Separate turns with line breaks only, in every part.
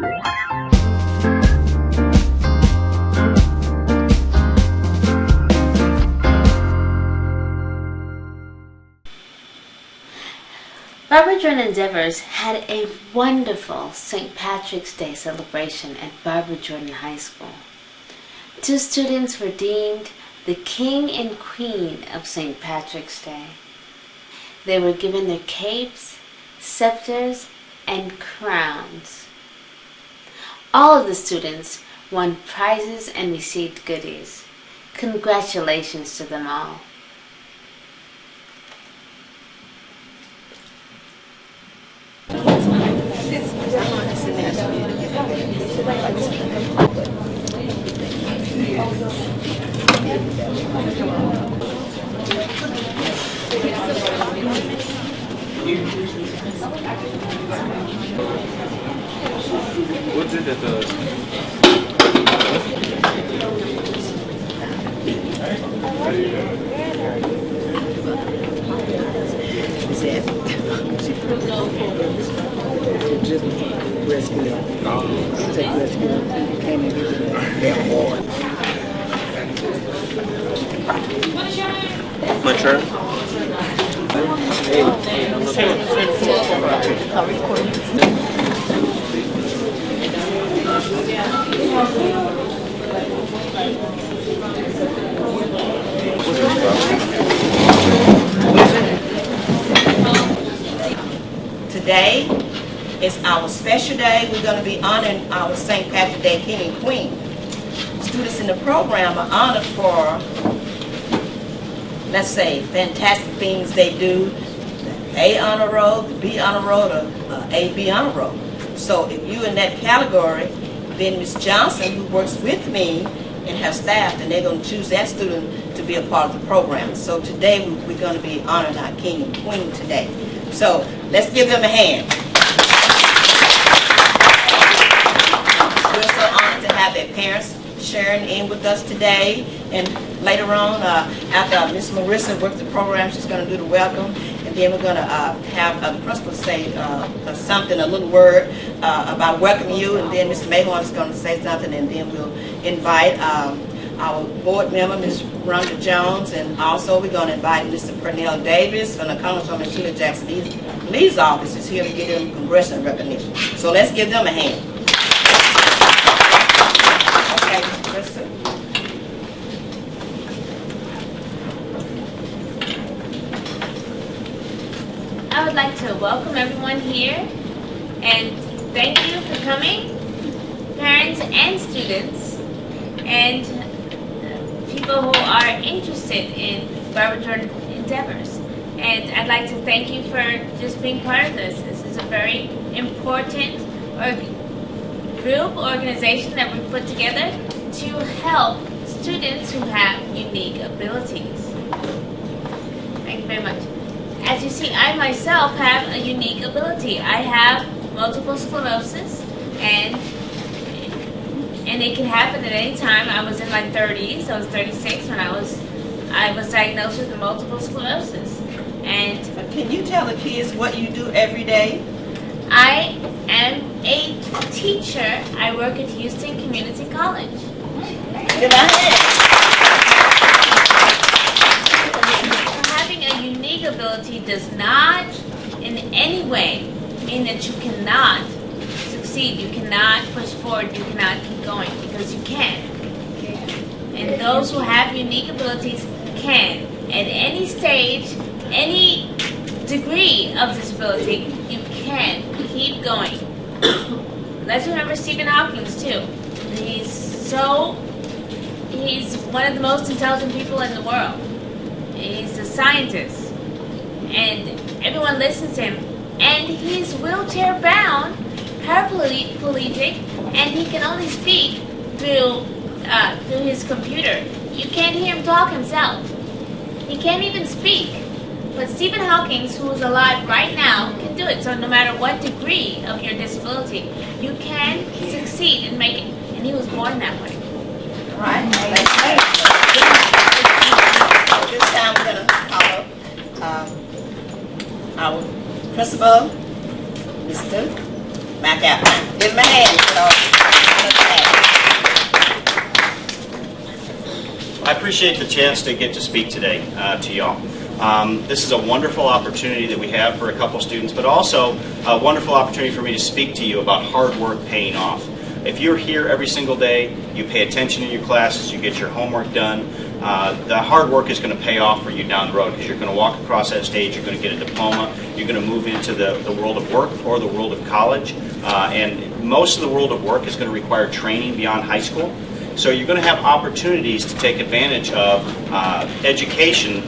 Barbara Jordan Endeavors had a wonderful St. Patrick's Day celebration at Barbara Jordan High School. 2 students were deemed the King and Queen of St. Patrick's Day. They were given their capes, scepters, and crowns. All of the students won prizes and received goodies. Congratulations to them all.
What's it at
Just breast milk. Take breast milk. Came in here. They're hard.
my turn?
Today is our special day. We're going to be honoring our St. Patrick's Day King and Queen. Students in the program are honored for, let's say, fantastic things they do. The A honor roll, the B honor roll, the AB honor roll. So if you're in that category, then Ms. Johnson, who works with me and her staff, and they're going to choose that student to be a part of the program. So today we're going to be honoring our King and Queen today. So let's give them a hand. We're so honored to have their parents sharing in with us today. And later on, after Miss Marissa works the program, she's going to do the welcome. And then we're going to have the principal say something, a little word about welcoming you. And then Mr. Mayhorn is going to say something. And then we'll invite our board member, Ms. Rhonda Jones, and also we're going to invite Mr. Pernell Davis from the Congresswoman Sheila Jackson Lee's office is here to give them congressional recognition. So let's give them a hand. Okay, listen.
I would like to welcome everyone here and thank you for coming, parents and students, and people who are interested in Barbara Jordan Endeavors. And I'd like to thank you for just being part of this. This is a very important organization that we put together to help students who have unique abilities. Thank you very much. As you see, I myself have a unique ability. I have multiple sclerosis, and it can happen at any time. I was in my 30s. I was 36 when I was diagnosed with multiple sclerosis. And
can you tell the kids what you do every day?
I am a teacher. I work at Houston Community College.
Good night.
Having a unique ability does not in any way mean that you cannot succeed, you cannot push forward, you cannot keep going, because you can. And those who have unique abilities can. At any stage, any degree of disability, you can keep going. Let's remember Stephen Hawking too. He's one of the most intelligent people in the world. He's a scientist, and everyone listens to him. And he's wheelchair bound, paraplegic, and he can only speak through his computer. You can't hear him talk himself. He can't even speak. But Stephen Hawking, who is alive right now, can do it. So no matter what degree of your disability, you can succeed and make it. And he was born that way.
All right. This time we're going to call our principal, Mr. McAlpine. Give him a hand.
I appreciate the chance to get to speak today to y'all. This is a wonderful opportunity that we have for a couple students, but also a wonderful opportunity for me to speak to you about hard work paying off. If you're here every single day, you pay attention in your classes, you get your homework done, the hard work is going to pay off for you down the road, because you're going to walk across that stage, you're going to get a diploma, you're going to move into the world of work or the world of college, and most of the world of work is going to require training beyond high school. So you're going to have opportunities to take advantage of education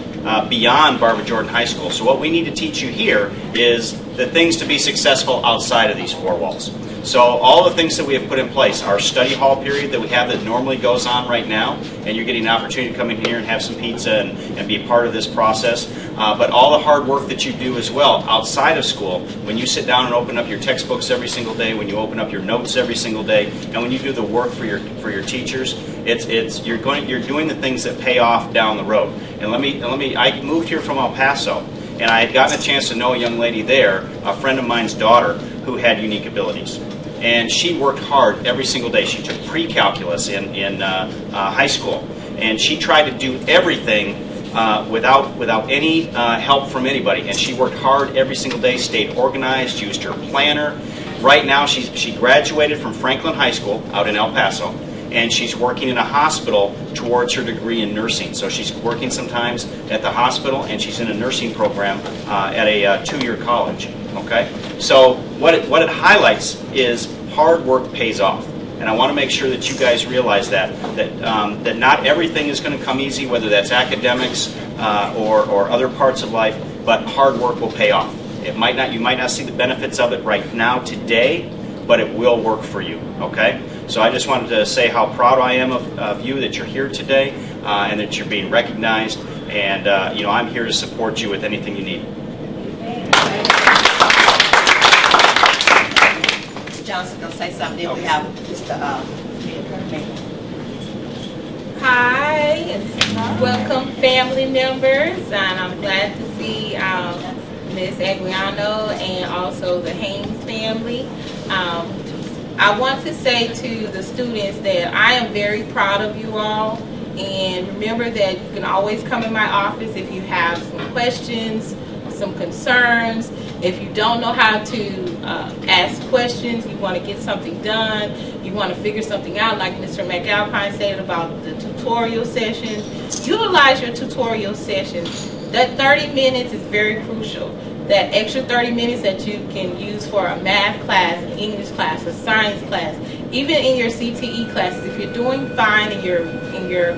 beyond Barbara Jordan High School. So what we need to teach you here is the things to be successful outside of these four walls. So all the things that we have put in place, our study hall period that we have that normally goes on right now, and you're getting an opportunity to come in here and have some pizza and be a part of this process, but all the hard work that you do as well outside of school, when you sit down and open up your textbooks every single day, when you open up your notes every single day, and when you do the work for your teachers, you're doing the things that pay off down the road. And I moved here from El Paso, and I had gotten a chance to know a young lady there, a friend of mine's daughter, who had unique abilities. And she worked hard every single day. She took pre-calculus in high school, and she tried to do everything without any help from anybody. And she worked hard every single day, stayed organized, used her planner. Right now, she graduated from Franklin High School out in El Paso, and she's working in a hospital towards her degree in nursing. So she's working sometimes at the hospital, and she's in a nursing program at a two-year college. Okay, so what it highlights is hard work pays off, and I want to make sure that you guys realize that not everything is going to come easy, whether that's academics or other parts of life, but hard work will pay off. You might not see the benefits of it right now today, but it will work for you. Okay, so I just wanted to say how proud I am of you that you're here today and that you're being recognized, and I'm here to support you with anything you need.
Johnson gonna say something. Then we have Mr.
Hi, welcome family members, and I'm glad to see Ms. Aguiano and also the Haynes family. I want to say to the students that I am very proud of you all, and remember that you can always come in my office if you have some questions, some concerns. If you don't know how to ask questions, you want to get something done, you want to figure something out, like Mr. McAlpine said about the tutorial sessions, utilize your tutorial sessions. That 30 minutes is very crucial. That extra 30 minutes that you can use for a math class, an English class, a science class, even in your CTE classes. If you're doing fine in your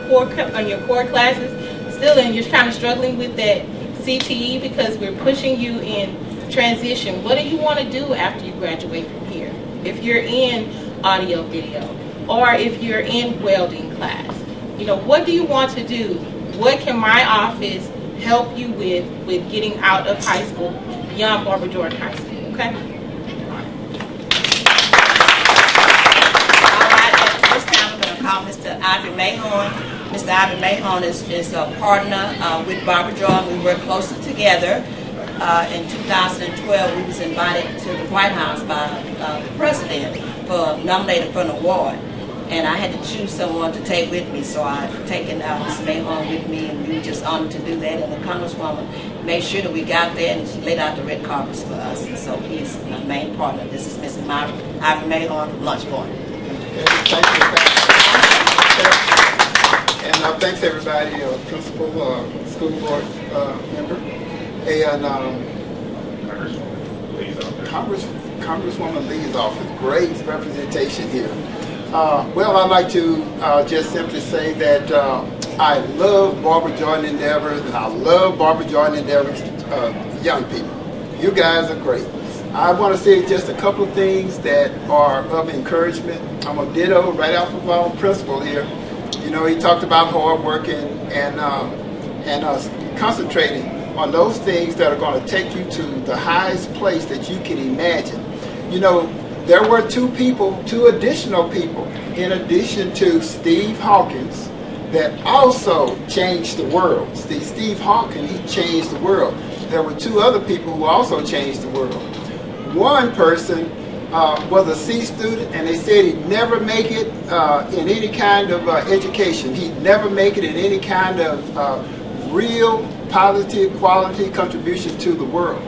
core classes, still then you're kind of struggling with that CTE because we're pushing you in transition. What do you want to do after you graduate from here? If you're in audio video, or if you're in welding class, what do you want to do? What can my office help you with getting out of high school beyond Barbara Jordan High School? Okay.
All right. At this time, we're going to call Mr. Ivy Mahon. Mr. Ivy Mahon is a partner with Barbara Jordan. We work closely together. In 2012, we was invited to the White House by the president nominated for an award, and I had to choose someone to take with me. So I've taken Ms. Mahon with me, and we were just honored to do that. And the Congresswoman made sure that we got there, and she laid out the red carpets for us. And so he's my main partner. This is Mr. Ivy Mahon from Lunch Point.
Thank you. And thanks everybody, principal, school board member, and Congresswoman Lee's office. Great representation here. Well, I'd like to just simply say that I love Barbara Jordan Endeavors, and I love Barbara Jordan Endeavors young people. You guys are great. I want to say just a couple of things that are of encouragement. I'm a ditto right off of our principal here. He talked about hard work and concentrating on those things that are going to take you to the highest place that you can imagine. There were two additional people, in addition to Steve Hawkins, that also changed the world. Steve Hawkins, he changed the world. There were two other people who also changed the world. One person was a C student, and they said he'd never make it in any kind of education. He'd never make it in any kind of real, positive, quality contribution to the world.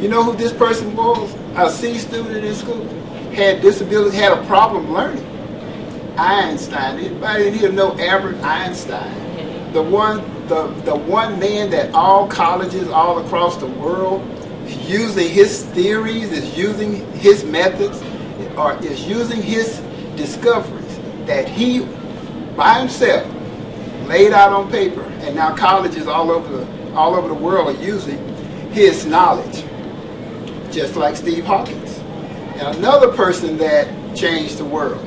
You know who this person was? A C student in school. Had disability, had a problem learning. Einstein. Anybody in here know Albert Einstein? The one man that all colleges all across the world is using his theories, is using his methods, or is using his discoveries that he, by himself, laid out on paper, and now colleges all over the world are using his knowledge, just like Steve Hawkins. And another person that changed the world,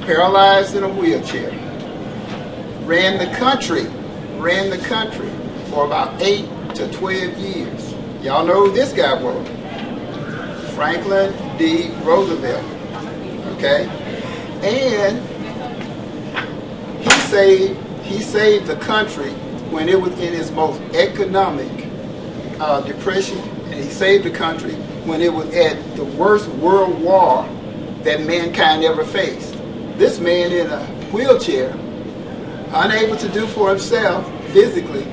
paralyzed in a wheelchair, ran the country for about 8 to 12 years. Y'all know who this guy was? Franklin D. Roosevelt. Okay? And he saved the country when it was in its most economic depression, and he saved the country when it was at the worst world war that mankind ever faced. This man in a wheelchair, unable to do for himself physically,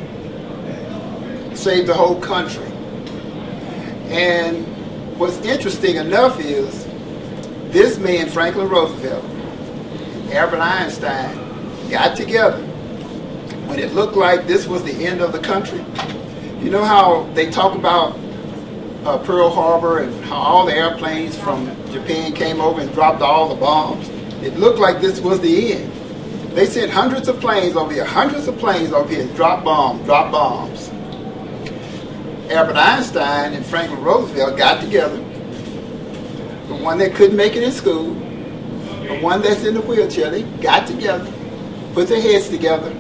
saved the whole country. And what's interesting enough is this man, Franklin Roosevelt, Albert Einstein, got together when it looked like this was the end of the country. You know how they talk about Pearl Harbor and how all the airplanes from Japan came over and dropped all the bombs? It looked like this was the end. They sent hundreds of planes over here, drop bombs. Albert Einstein and Franklin Roosevelt got together. The one that couldn't make it in school, the one that's in the wheelchair, they got together, put their heads together,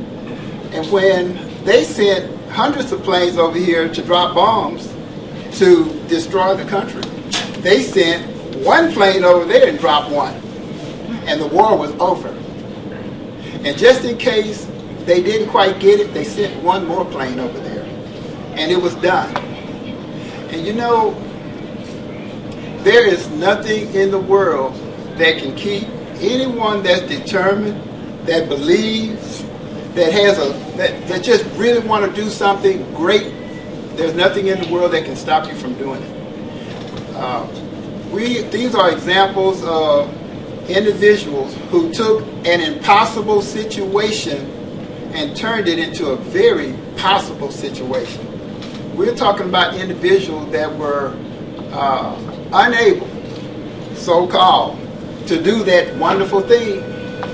and when they sent hundreds of planes over here to drop bombs to destroy the country, they sent one plane over there and dropped one, and the war was over. And just in case they didn't quite get it, they sent one more plane over there, and it was done. And you know, there is nothing in the world that can keep anyone that's determined, that believes, that just really want to do something great. There's nothing in the world that can stop you from doing it. These are examples of individuals who took an impossible situation and turned it into a very possible situation. We're talking about individuals that were unable, so-called, to do that wonderful thing.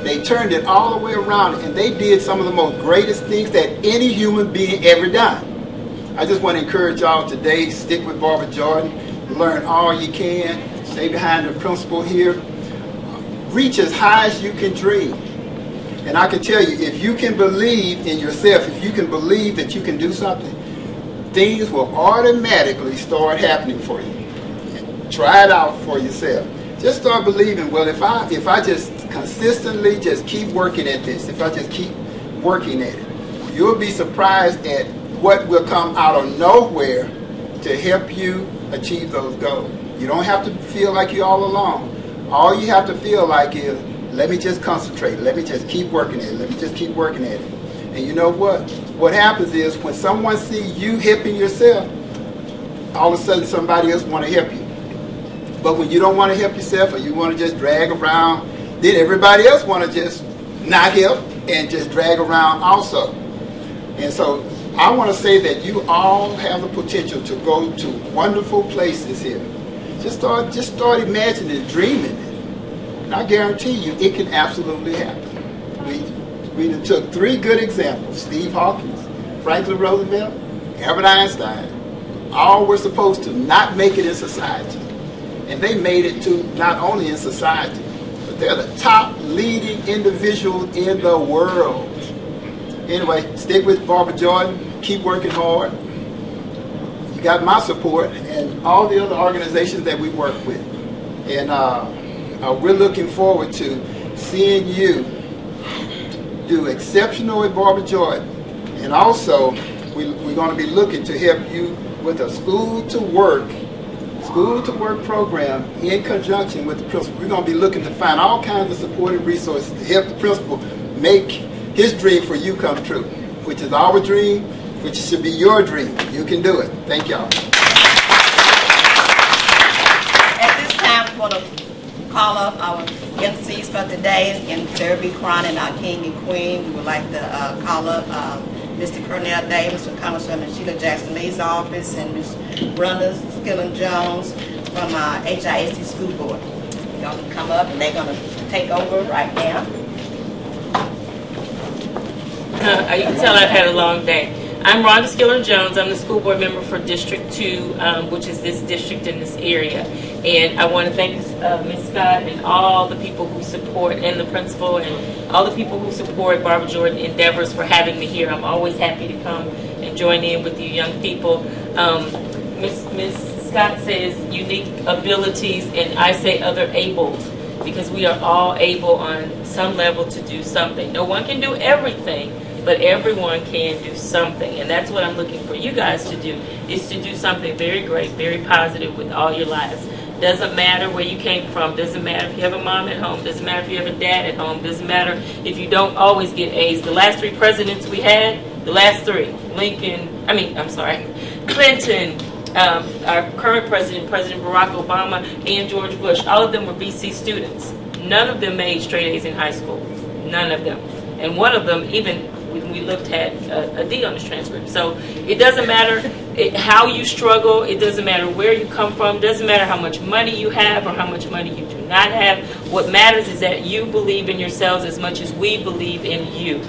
They turned it all the way around, and they did some of the most greatest things that any human being ever done. I just want to encourage y'all today, stick with Barbara Jordan, learn all you can, stay behind the principle here, reach as high as you can dream. And I can tell you, if you can believe in yourself, if you can believe that you can do something, things will automatically start happening for you. Try it out for yourself. Just start believing, well, if I just consistently just keep working at this, if I just keep working at it, you'll be surprised at what will come out of nowhere to help you achieve those goals. You don't have to feel like you're all alone. All you have to feel like is, let me just concentrate, let me just keep working at it, let me just keep working at it. And you know what? What happens is when someone sees you helping yourself, all of a sudden somebody else want to help you. But when you don't want to help yourself, or you want to just drag around, then everybody else want to just not help and just drag around also. And so I want to say that you all have the potential to go to wonderful places here. Just start imagining, dreaming it. And I guarantee you it can absolutely happen. We took 3 good examples: Steve Hawkins, Franklin Roosevelt, Albert Einstein. All were supposed to not make it in society. And they made it to not only in society, but they're the top leading individuals in the world. Anyway, stick with Barbara Jordan. Keep working hard. You got my support and all the other organizations that we work with. And we're looking forward to seeing you do exceptional with Barbara Jordan. And also, we're going to be looking to help you with a school to work school to work program in conjunction with the principal. We're going to be looking to find all kinds of supportive resources to help the principal make his dream for you come true, which is our dream, which should be your dream. You can do it. Thank y'all.
At this time, we want to call up our MCs for today, and Terry B. Cronin, our king and queen. We would like to call up Mr. Cornell Davis from Congresswoman Sheila Jackson Lee's office, and Ms. Brenda Skillen Jones from HISD School Board. Y'all can come up, and they're going to take over right now.
You can tell I've had a long day. I'm Rhonda Skillen Jones. I'm the school board member for District 2, which is this district in this area. And I want to thank Ms. Scott and all the people who support, and the principal, and all the people who support Barbara Jordan Endeavors for having me here. I'm always happy to come and join in with you young people. Ms. Scott says unique abilities, and I say other abled, because we are all able on some level to do something. No one can do everything, but everyone can do something, and that's what I'm looking for you guys to do, is to do something very great, very positive with all your lives. Doesn't matter where you came from, doesn't matter if you have a mom at home, doesn't matter if you have a dad at home, doesn't matter if you don't always get A's. The last 3 presidents we had, the last 3, Clinton, our current president, President Barack Obama, and George Bush, all of them were BC students. None of them made straight A's in high school. None of them. And one of them, even when we looked at a D on his transcript. So it doesn't matter how you struggle. It doesn't matter where you come from. It doesn't matter how much money you have or how much money you do not have. What matters is that you believe in yourselves as much as we believe in you.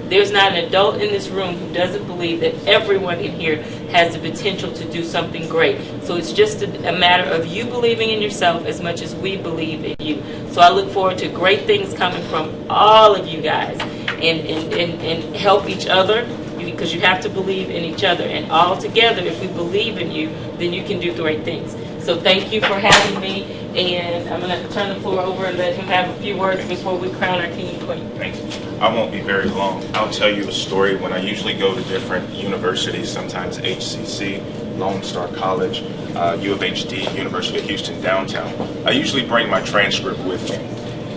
There's not an adult in this room who doesn't believe that everyone in here has the potential to do something great. So it's just a matter of you believing in yourself as much as we believe in you. So I look forward to great things coming from all of you guys, and help each other, because you have to believe in each other. And all together, if we believe in you, then you can do great things. So thank you for having me, and I'm going to turn the floor over and let him have a few words before we crown our king and queen.
Thank you. I won't be very long. I'll tell you a story. When I usually go to different universities, sometimes HCC, Lone Star College, U of HD, University of Houston downtown, I usually bring my transcript with me.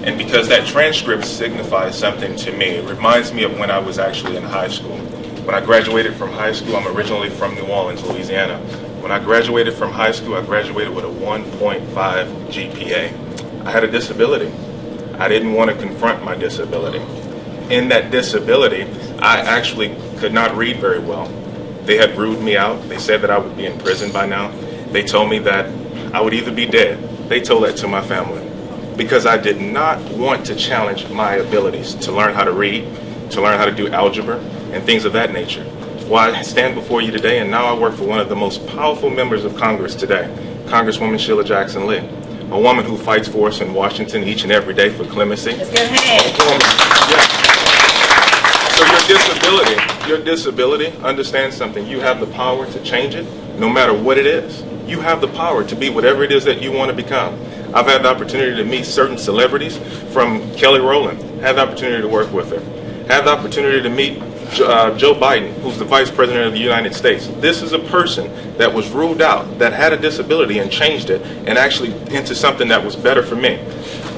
And because that transcript signifies something to me, it reminds me of when I was actually in high school. When I graduated from high school, I'm originally from New Orleans, Louisiana. When I graduated from high school, I graduated with a 1.5 GPA. I had a disability. I didn't want to confront my disability. In that disability, I actually could not read very well. They had ruled me out. They said that I would be in prison by now. They told me that I would either be dead. They told that to my family, because I did not want to challenge my abilities to learn how to read, to learn how to do algebra, and things of that nature. Well, I stand before you today, and now I work for one of the most powerful members of Congress today, Congresswoman Sheila Jackson Lee, a woman who fights for us in Washington each and every day for clemency.
Let's get a hand.
So your disability, understand something. You have the power to change it, no matter what it is. You have the power to be whatever it is that you want to become. I've had the opportunity to meet certain celebrities, from Kelly Rowland, had the opportunity to work with her. Had the opportunity to meet Joe Biden, who's the Vice President of the United States. This is a person that was ruled out, that had a disability and changed it, and actually into something that was better for me.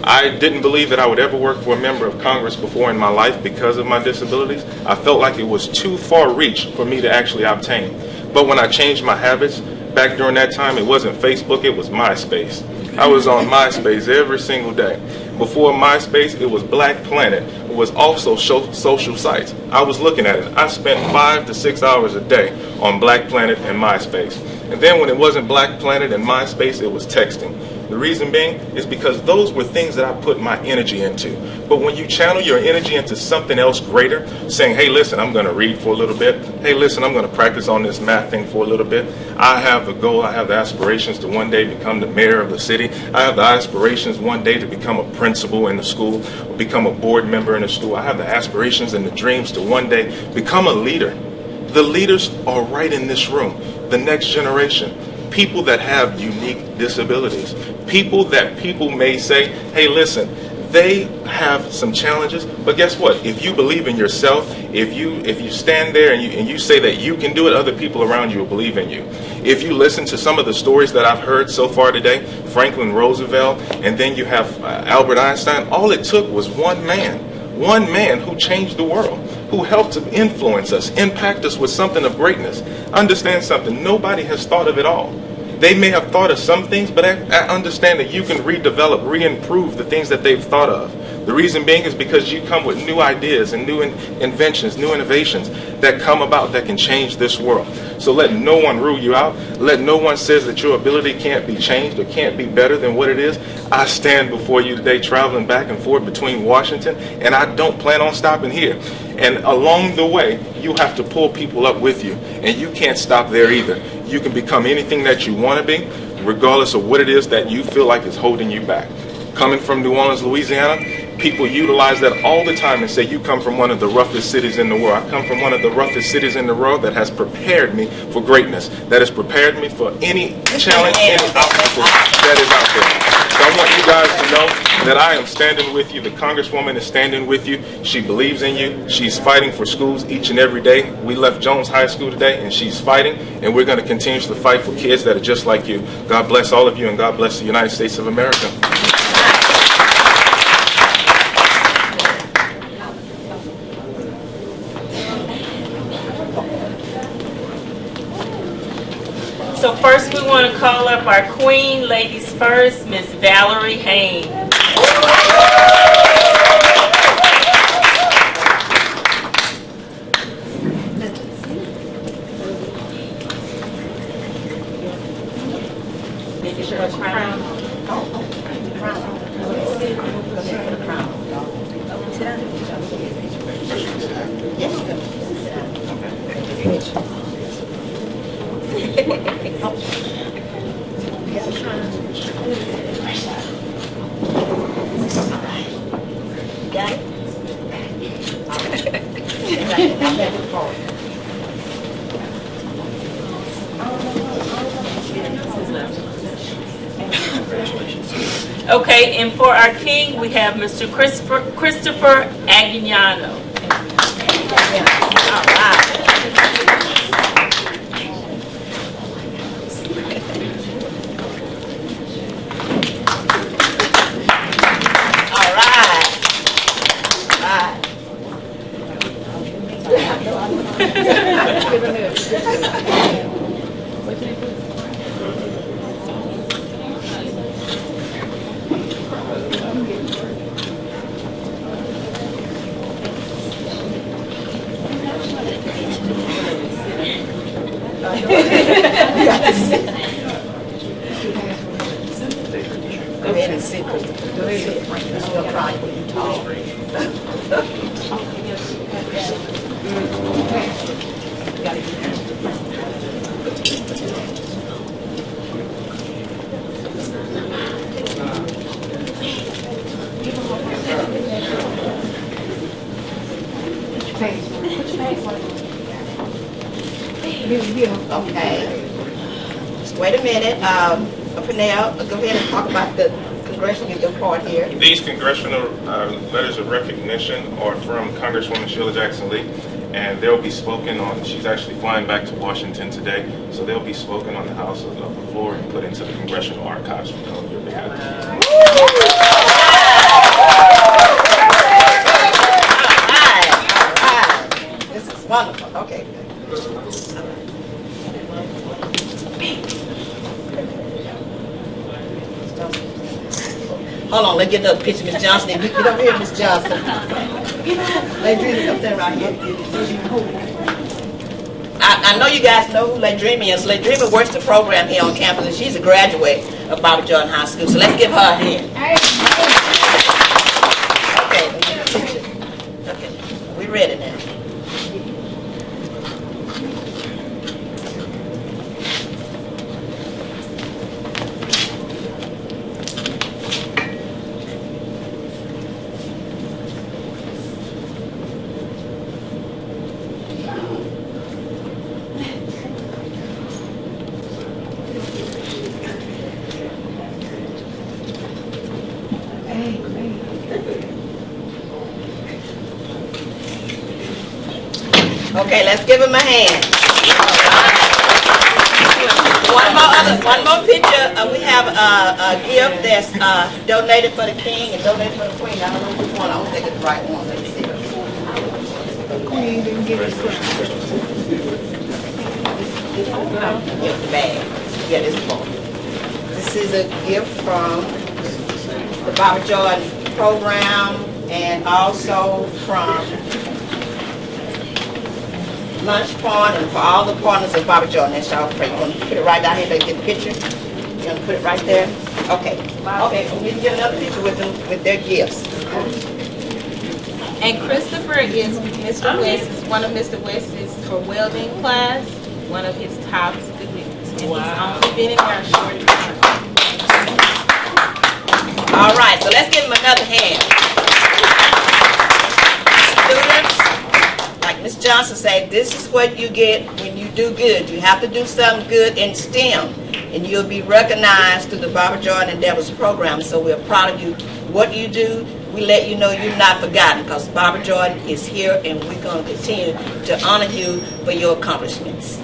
I didn't believe that I would ever work for a member of Congress before in my life because of my disabilities. I felt like it was too far reach for me to actually obtain. But when I changed my habits, back during that time, it wasn't Facebook, it was MySpace. I was on MySpace every single day. Before MySpace, it was Black Planet. It was also social sites. I was looking at it. I spent 5 to 6 hours a day on Black Planet and MySpace. And then when it wasn't Black Planet and MySpace, it was texting. The reason being is because those were things that I put my energy into. But when you channel your energy into something else greater, saying, hey, listen, I'm going to read for a little bit. Hey, listen, I'm going to practice on this math thing for a little bit. I have the goal, I have the aspirations to one day become the mayor of the city. I have the aspirations one day to become a principal in the school, or become a board member in the school. I have the aspirations and the dreams to one day become a leader. The leaders are right in this room, the next generation. People that have unique disabilities. People that people may say, hey, listen, They have some challenges, but guess what? If you believe in yourself, if you stand there and you say that you can do it, other people around you will believe in you. If you listen to some of the stories that I've heard so far today, Franklin Roosevelt, and then you have Albert Einstein, all it took was one man who changed the world, who helped to influence us, impact us with something of greatness. Understand something, nobody has thought of it all. They may have thought of some things, but I understand that you can redevelop, re-improve the things that they've thought of. The reason being is because you come with new ideas and new inventions, new innovations that come about that can change this world. So let no one rule you out. Let no one says that your ability can't be changed or can't be better than what it is. I stand before you today traveling back and forth between Washington, and I don't plan on stopping here. And along the way, you have to pull people up with you, and you can't stop there either. You can become anything that you want to be, regardless of what it is that you feel like is holding you back. Coming from New Orleans, Louisiana, people utilize that all the time and say, you come from one of the roughest cities in the world. I come from one of the roughest cities in the world that has prepared me for greatness, that has prepared me for any challenge, any obstacle that is out there. So I want you guys to know that I am standing with you. The Congresswoman is standing with you. She believes in you. She's fighting for schools each and every day. We left Jones High School today, and she's fighting, and we're going to continue to fight for kids that are just like you. God bless all of you, and God bless the United States of America.
So first we want to call up our queen, ladies first, Miss Valerie Haynes. Okay, and for our king, we have Mr. Christopher Aguinano. All right.
Go ahead and sit. Go ahead. You'll cry when you talk. Okay. Just wait a minute. Pernell, go ahead and talk about the congressional, your part here.
These congressional letters of recognition are from Congresswoman Sheila Jackson Lee, and they'll be spoken on. She's actually flying back to Washington today, so they'll be spoken on the House of the floor and put into the congressional archives on your behalf.
All right. This is wonderful. Okay. Hold on, let's get another picture, Miss Johnson. Get over here, Miss Johnson. Ladrina, come stand right here. I know you guys know who Ladrina is. Ladrina works the program here on campus, and she's a graduate of Bobby Jordan High School. So let's give her a hand. Okay, let's get a picture. Okay, we're ready now. Okay, let's give him a hand. One more picture. We have a gift that's donated for the king and donated for the queen. I don't know which one. I don't think it's the right one. Let me see. The queen didn't get it. Give the bag. Yeah, this one. This is a gift from the Bobby Jordan program and also from Lunch Point and for all the partners of Bobby Jordan. That's y'all pray. You're going to put it right down here to get the picture. You're going to put it right there. Okay. Okay, we need to get another picture with them, with their gifts.
And Christopher is Mr. West, one of Mr. West's for welding class, one of his top students. And he's only been in there a short time.
All right, so let's give him another hand. Students, like Ms. Johnson said, this is what you get when you do good. You have to do something good in STEM, and you'll be recognized through the Barbara Jordan Endeavors program. So we're proud of you. What you do, we let you know you're not forgotten, because Barbara Jordan is here, and we're going to continue to honor you for your accomplishments.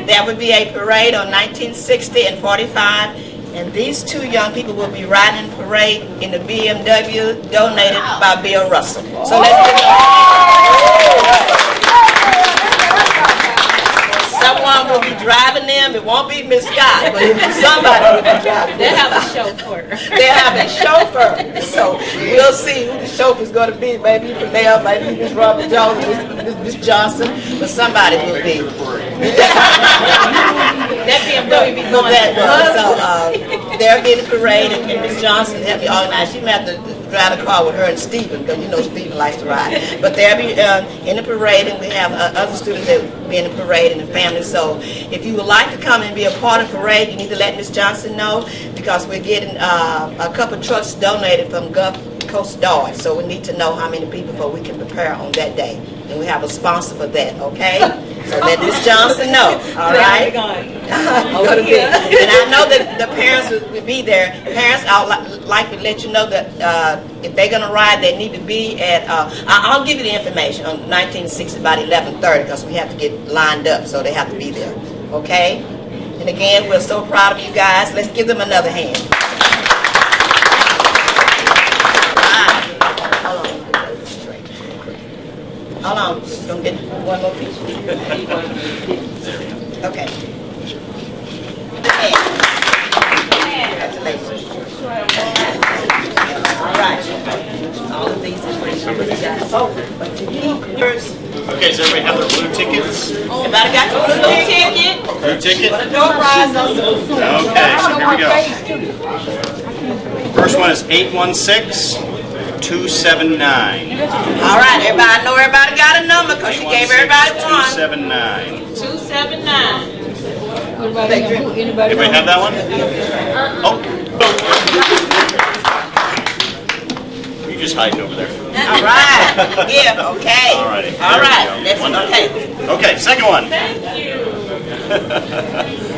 There will be a parade on 1960 and 45, and these two young people will be riding in parade in the BMW donated by Bill Russell. So let's give someone will be driving them. It won't be Miss Scott, but somebody will be driving them.
They'll have a chauffeur.
They'll have a chauffeur. So we'll see who the chauffeur's going to be. Maybe Panel, maybe Miss Robert Jones, Miss Johnson, but somebody will be. That BMW be going that way. So they'll be in the parade, and Miss Johnson help me organize. She may have to drive the car with her and Stephen, because you know Stephen likes to ride. But they'll be in the parade, and we have other students that will be in the parade and the family. So if you would like to come and be a part of the parade, you need to let Miss Johnson know, because we're getting a couple trucks donated from Gulf Coast Dodge. So we need to know how many people so we can prepare on that day. And we have a sponsor for that, okay? So let Miss Johnson know, all right? And I know that the parents will be there. Parents, I would like to let you know that if they're going to ride, they need to be at, I'll give you the information on 1960 about 11:30, because we have to get lined up, so they have to be there, okay? And again, we're so proud of you guys. Let's give them another hand. Hold on, she's going to get one more piece. Okay. Congratulations. All right. All of these are for you guys.
Okay, does everybody have their blue tickets?
Everybody got your blue ticket?
Blue ticket?
Put a door prize on them.
Okay, so here we go. First one is 816-279.
All right, everybody, I know everybody got a number, because she gave everybody one.
279.
279.
Anybody have that one? Oh. You're just hiding over there.
All right. Yeah, okay.
All righty.
All right. That's okay.
Okay, second one.
Thank you.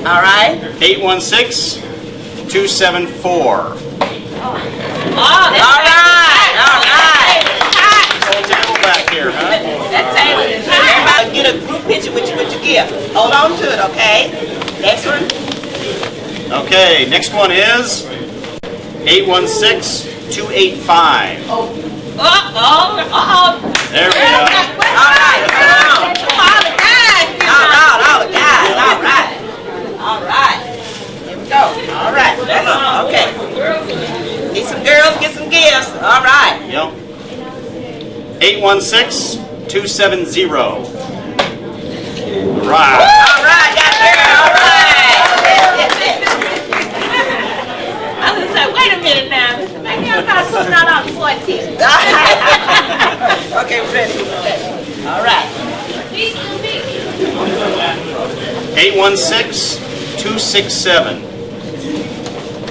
All right.
816-274.
All right. All right.
Hold the table back here, huh?
That table is high. Everybody get a group picture with your gift. Hold on to it, okay? Next one.
Okay, next one is 816-285. There we go.
All right, come on. All the guys. All the guys. All right. All right. Here we go. All right. Come on. Okay. Get some girls, get some gifts. All right.
Yep. 816-270. Right.
All right, got girl. All right.
I was like, wait a minute now. Maybe I'm not putting out on 14.
Okay, ready. All right.
816-267.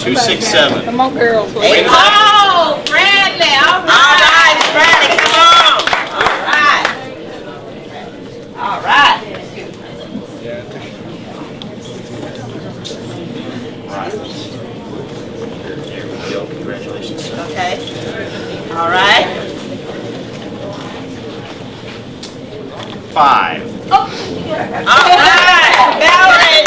267.
Come on, girls.
Wait a minute.
Oh, Bradley. All
All
right.
right, Bradley, come on. All right. All right.
5.
All right, Valerie.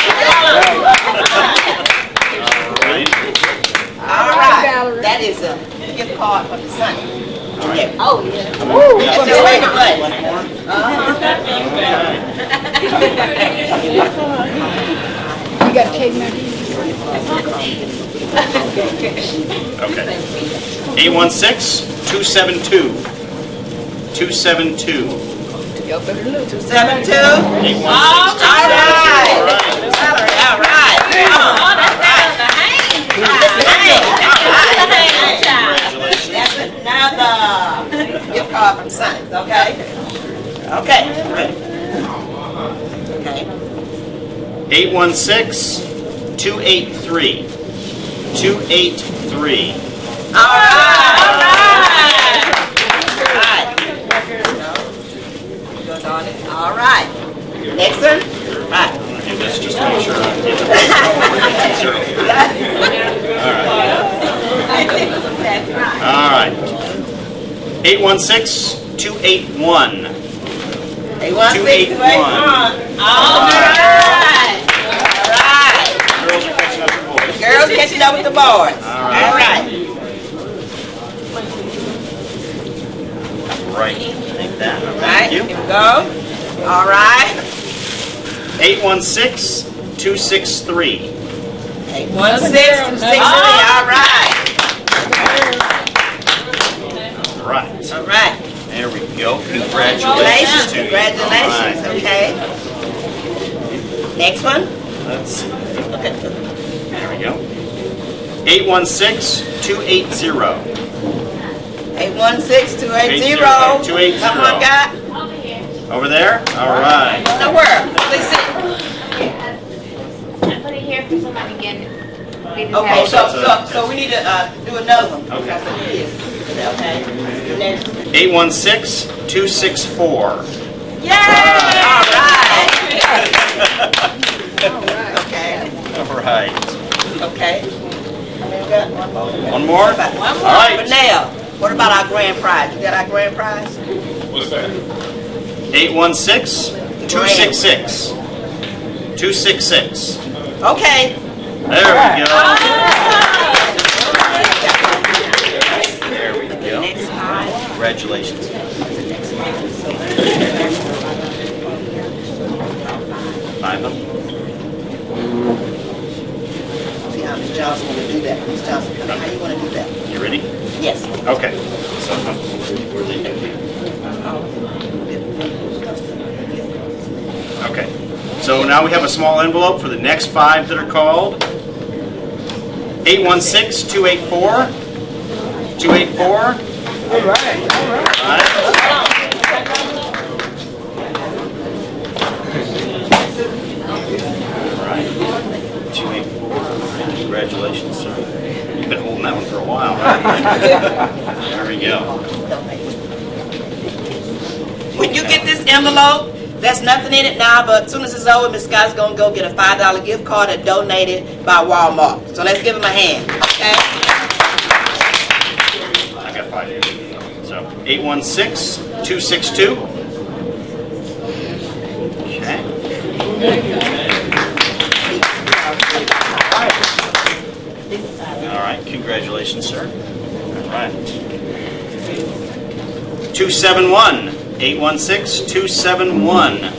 All right, that is a gift card from the Sunny. Yeah. Oh, yeah. That's your favorite place.
You got to take my
Okay. 816-272. 272.
272.
816.
All right. Valerie, all right. That's another gift card from Sunny, okay? Okay. Okay.
816-283. 283.
All right. All right. All right. Next one. Right.
Do this just to make sure I get All right. 816-281.
816-281. All right. All right.
Girls are catching up with boys.
Girls catching up with the boys.
All right. Right. Like that.
All right.
Thank you.
Here we go. All right.
816-263.
816-263. All right.
All right.
All right.
There we go. Congratulations to you.
Congratulations.
All right.
Okay. Next one.
Let's see.
Okay.
There we go. 816-280.
816-280.
280.
Come on, guy.
Over here.
Over there? All right.
No where? Let's see.
I put it here for somebody to get it.
Okay, so we need to do another one.
Okay.
Okay. Next.
816-264.
Yay! All right. Okay.
All right.
Okay.
One more?
One more.
All right.
But now, what about our grand prize? You got our grand prize?
What's that?
816-266. 266.
Okay.
There we go. There we go.
Next prize.
Congratulations. Five of them.
See how Ms. Johnson want to do that. Ms. Johnson, how you want to do that?
You ready?
Yes.
Okay. So, where they go? Okay. So now we have a small envelope for the next 5 that are called. 816-284. 284. All right. All right. 284. Congratulations, sir. You've been holding that one for a while. There we go.
When you get this envelope, there's nothing in it now, but as soon as it's over, Miss Scott's going to go get a $5 gift card and donated by Walmart. So let's give him a hand, okay?
I got 5 here. So 816-262. Okay. All right. Congratulations, sir. All right. 271. 816-271.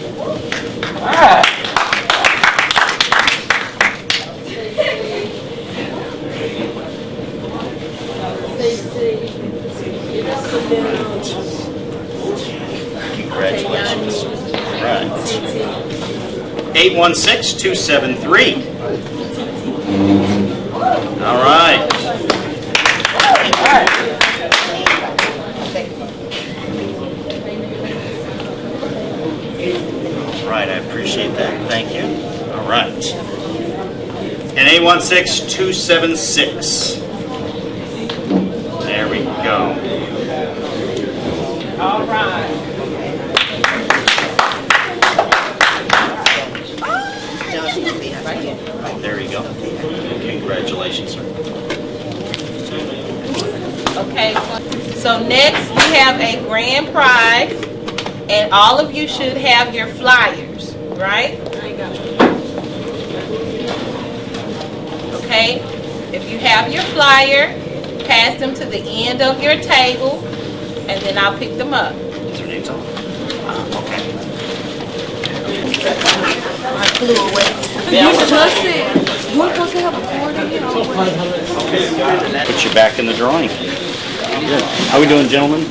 Congratulations. All right. 816-273. All right. Right, I appreciate that. Thank you. All right. And 816-276. There we go.
All right.
Right here.
There you go. Congratulations, sir.
Okay, so next we have a grand prize, And all of you should have your flyers, right? Okay, if you have your flyer, pass them to the end of your table, and then I'll pick them up.
Is their names on? Okay.
I flew away.
Put you back in the drawing. Good. How we doing, gentlemen?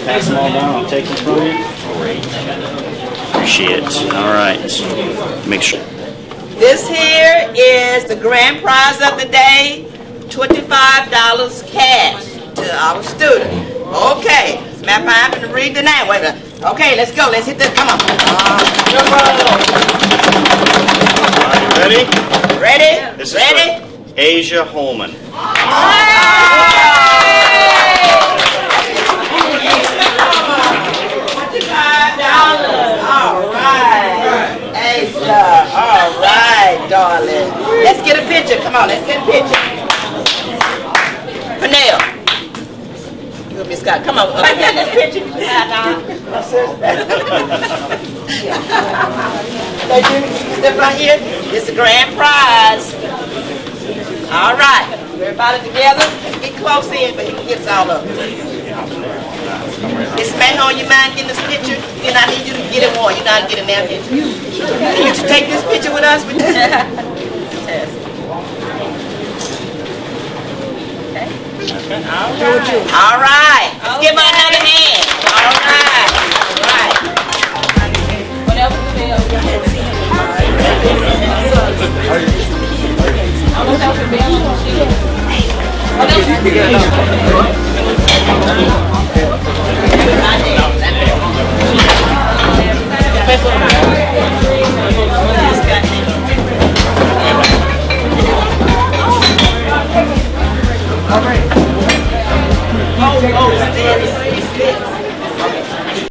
Pass them all down. I'll take them from you. Great. Appreciate it. All right. Make sure.
This here is the grand prize of the day, $25 cash to our student. Okay, Matt, I'm going to read the name. Wait a minute. Okay, let's go. Let's hit this. Come on.
Are you ready?
Ready?
This is
Ready?
for Asia Holman.
All right. Asia. All right, darling. Let's get a picture. Come on, let's get a picture. Pernell. You and Miss Scott. Come on. Let's get this picture. Step right here. This is the grand prize. All right. Everybody together. Let's get close in, but he gets all of them. Miss Mahon, you mind getting this picture? Then I need you to get it more. You know how to get in there. Can you take this picture with us? Okay. All right. Let's give her another hand. All right. All right.
Whatever the bell. I'm gonna have the bell on the sheet. Whatever the bell.